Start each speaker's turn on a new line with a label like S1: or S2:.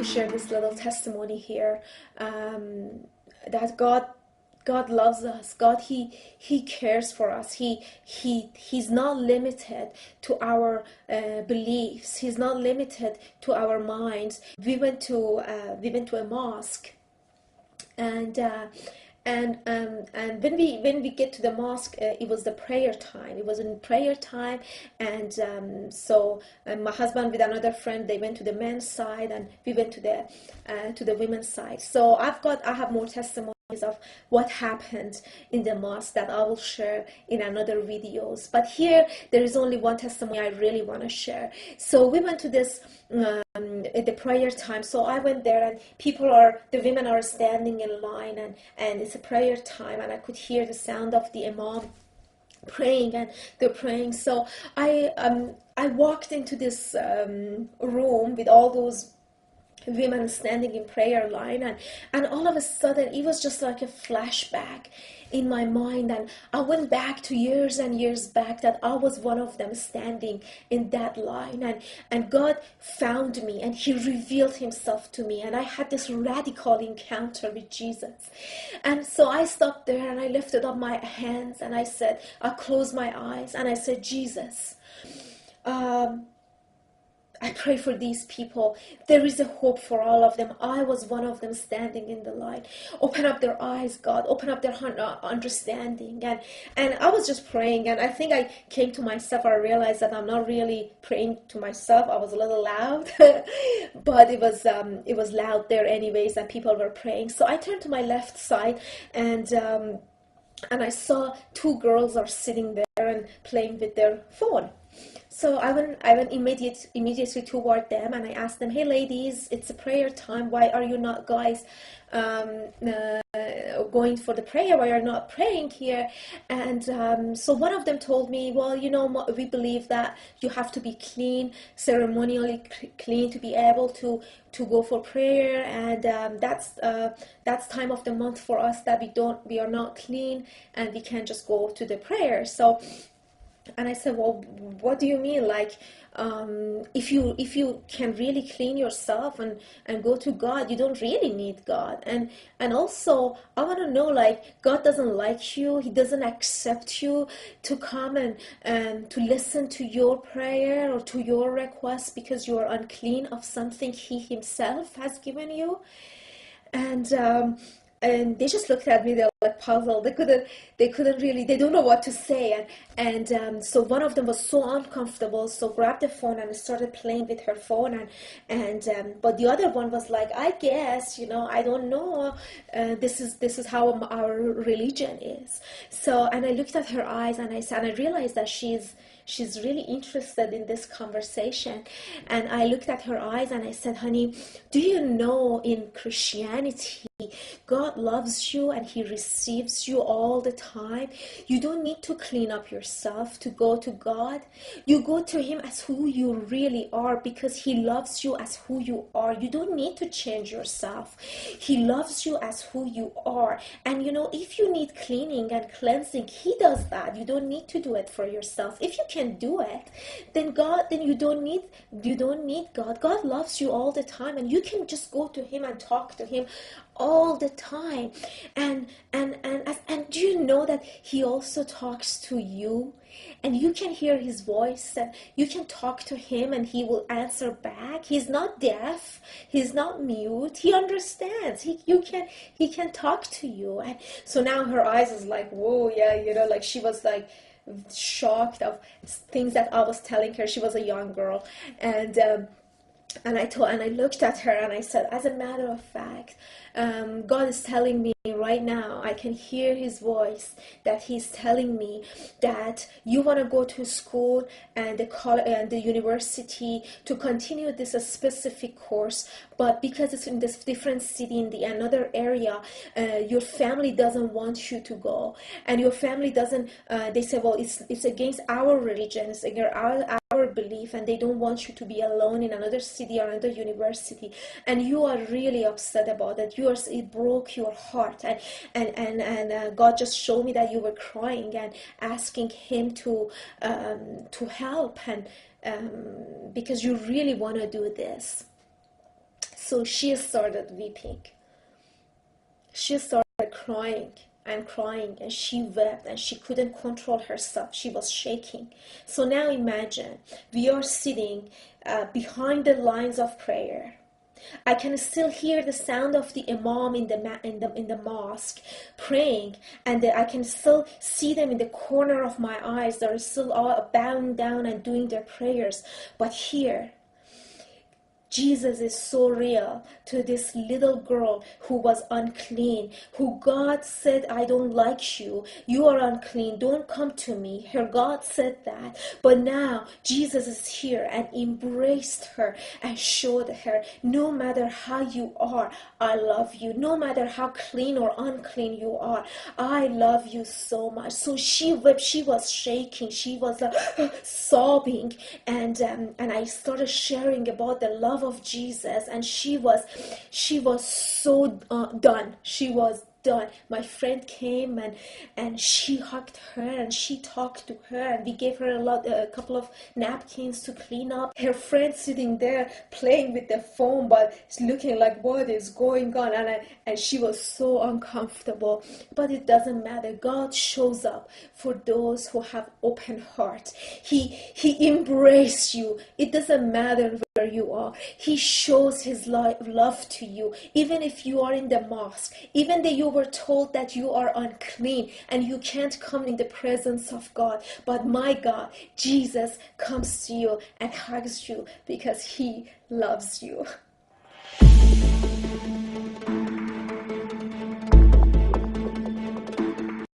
S1: to share this little testimony here, that God loves us. God, He cares for us. He's not limited to our beliefs. He's not limited to our minds. We went to a mosque, and when we get to the mosque, it was the prayer time. It was in prayer time, and so my husband with another friend, they went to the men's side, and we went to the women's side. So I have more testimonies of what happened in the mosque that I will share in another videos. But here there is only one testimony I really want to share. So we went to this at the prayer time. So I went there, and the women are standing in line, and it's a prayer time, and I could hear the sound of the imam praying, and they're praying. So I walked into this room with all those women standing in prayer line, and all of a sudden it was just like a flashback in my mind, and I went back to years and years back that I was one of them standing in that line, and God found me, and He revealed Himself to me, and I had this radical encounter with Jesus. And so I stopped there, and I lifted up my hands, and I closed my eyes, and I said, Jesus, I pray for these people. There is a hope for all of them. I was one of them standing in the line. Open up their eyes, God. Open up their understanding. And I was just praying, and I think I came to myself. I realized that I'm not really praying to myself. I was a little loud, but it was loud there anyways, and people were praying. So I turned to my left side, and I saw two girls are sitting there and playing with their phone. So I went immediately toward them, and I asked them, "Hey, ladies, it's a prayer time. Why are you not guys going for the prayer? Why are you not praying here?" And so one of them told me, "Well, we believe that you have to be clean, ceremonially clean, to be able to go for prayer, and that's time of the month for us that we are not clean, and we can't just go to the prayer." And I said, "Well, what do you mean? Like, if you can really clean yourself and go to God, you don't really need God. And also, I want to know, like, God doesn't like you. He doesn't accept you to come and to listen to your prayer or to your request because you are unclean of something He Himself has given you." And they just looked at me. They were like puzzled. They couldn't really. They don't know what to say. And so one of them was so uncomfortable. So grabbed the phone and started playing with her phone. But the other one was like, "I guess, I don't know. This is how our religion is." So, and I looked at her eyes, and I realized that she's really interested in this conversation. And I looked at her eyes, and I said, "Honey, do you know in Christianity, God loves you and He receives you all the time? You don't need to clean up yourself to go to God. You go to Him as who you really are because He loves you as who you are. You don't need to change yourself. He loves you as who you are. And if you need cleaning and cleansing, He does that. You don't need to do it for yourself. If you can do it, then you don't need God. God loves you all the time, and you can just go to Him and talk to Him all the time. And do you know that He also talks to you, and you can hear His voice, and you can talk to Him and He will answer back. He's not deaf, He's not mute. He understands. He can talk to you. And so now her eyes is like, whoa, yeah, like she was like shocked of things that I was telling her. She was a young girl, and I looked at her and I said, "As a matter of fact, God is telling me right now, I can hear His voice, that He's telling me that you want to go to school and the college and the university to continue this specific course, but because it's in this different city in another area, your family doesn't want you to go, and your family doesn't. They say, well, it's against our religion, it's against our belief, and they don't want you to be alone in another city or another university, and you are really upset about it. It broke your heart, and God just showed me that you were crying and asking Him to help, and because you really want to do this." So she started weeping. She started crying and crying, and she wept, and she couldn't control herself. She was shaking. So now imagine we are sitting behind the lines of prayer. I can still hear the sound of the imam in the mosque praying, and I can still see them in the corner of my eyes. They're still all bowing down and doing their prayers. But here, Jesus is so real to this little girl who was unclean, who God said, I don't like you. You are unclean. Don't come to me. Her God said that. But now Jesus is here and embraced her and showed her, no matter how you are, I love you. No matter how clean or unclean you are, I love you so much. So she wept. She was shaking. She was like sobbing. And I started sharing about the love of Jesus, and she was so done. She was done. My friend came and she hugged her and she talked to her, and we gave her a couple of napkins to clean up. Her friend sitting there playing with the phone but looking like, what is going on? And she was so uncomfortable. But it doesn't matter. God shows up for those who have open heart. He embraced you. It doesn't matter where you are. He shows his love to you, even if you are in the mosque, even though you were told that you are unclean and you can't come in the presence of God. But my God, Jesus comes to you and hugs you because he loves you.